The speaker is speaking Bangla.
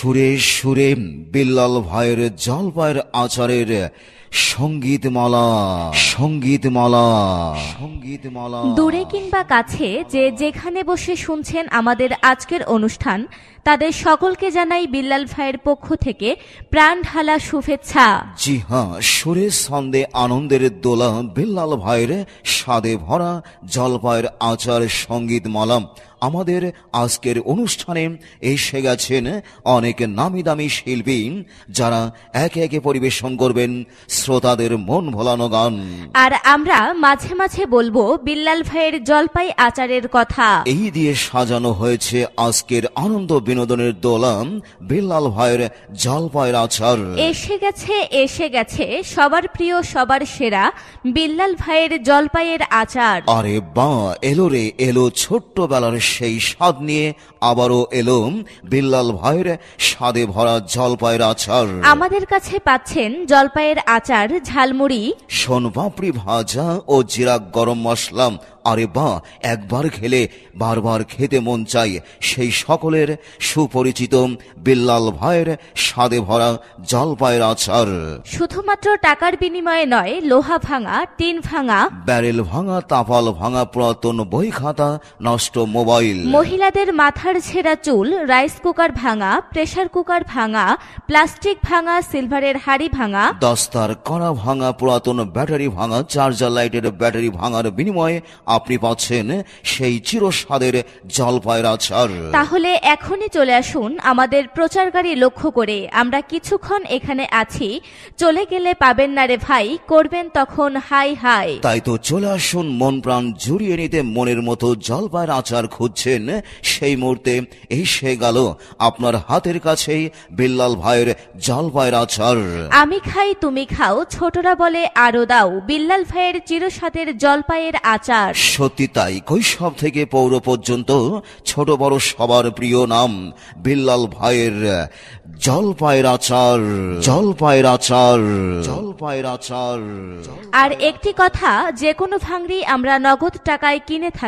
সুরে সুরে বিল্লাল ভাইয়ের জলপাইয়ের আচারের সঙ্গীতমালা। দূরে কিংবা কাছে যে যেখানে বসে শুনছেন আমাদের আজকের অনুষ্ঠান, তাদের সকলকে জানাই বিল্লাল ভাইয়ের পক্ষ থেকে প্রাণ ঢালা শুভেচ্ছা। জি হ্যাঁ, সুরে ছন্দে আনন্দের দোলা বিল্লাল ভাইয়ের স্বাদে ভরা জলপাইয়ের আচার সঙ্গীতমালা। আমাদের আজকের অনুষ্ঠানে এসে গেছেন অনেক নামি দামি শিল্পী, যারা একে একে পরিবেশন করবেন শ্রোতাদের মন ভোলানো গান। আর আমরা মাঝে মাঝে বলবো বিল্লাল ভাইয়ের জলপাই আচারের কথা। এই দিয়ে সাজানো হয়েছে আজকের আনন্দ বিনোদনের দোলা বিল্লাল ভাইয়ের জলপাইয়ের আচার। এসে গেছে সবার প্রিয় সবার সেরা বিল্লাল ভাইয়ের জলপাইয়ের আচার। আরে বাহ, এলো রে এলো ছোট্টবেলার সেই স্বাদ নিয়ে আবারও এলো বিল্লাল ভাইয়ের স্বাদে ভরা জলপাইয়ের আচার। আমাদের কাছে পাচ্ছেন জলপাইয়ের আচার, ঝালমুড়ি, সোনপাপড়ি ভাজা ও জিরা গরম মশলা। আরে বাহ, একবার খেলে বারবার খেতে মন চাই সেই সকলের সুপরিচিত বিল্লাল ভাইয়ের স্বাদে ভরা জলপাইয়ের আচার। শুধুমাত্র টাকার বিনিময়ে নয়, লোহা ভাঙা, টিন ভাঙা, ব্যারেল ভাঙা, তাপাল ভাঙা, পুরাতন বই খাতা, নষ্ট মোবাইল, মহিলাদের মাথার ছেঁড়া চুল, রাইস কুকার ভাঙা, প্রেসার কুকার ভাঙা, প্লাস্টিক ভাঙা, সিলভারের হাড়ি ভাঙা, দস্তার কড়া ভাঙা, পুরাতন ব্যাটারি ভাঙা, চার্জার লাইটের ব্যাটারি ভাঙার বিনিময়ে আপনি পাচ্ছেন সেই চিরস্বাদের জলপাইয়ের আচার। তাহলে এখনই চলে আসুন আমাদের প্রচার গাড়ি লক্ষ্য করে। আমরা কিছুক্ষণ এখানে আছি, চলে গেলে পাবেন না রে ভাই, করবেন তখন হাই হাই। তাই তো চলে আসুন, মন প্রাণ জুড়িয়ে নিতে মনের মতো জলপাইয়ের আচার খুঁজছেন, সেই মুহূর্তে এসে গেল আপনার হাতের কাছেই বিল্লাল ভাইয়ের জলপাইয়ের আচার। আমি খাই তুমি খাও, ছোটরা বলে আরো দাও, বিল্লাল ভাইয়ের চিরস্বাদের জলপাইয়ের আচার। সত্যি তাই, কৈশোর থেকে পৌর পর্যন্ত ছোট বড় সবার প্রিয় নাম বিল্লাল ভাইয়ের জলপাইয়ের আচার। আর একটি কথা, যে কোনো ভাঙড়ি আমরা নগদ টাকায় কিনে থাকি।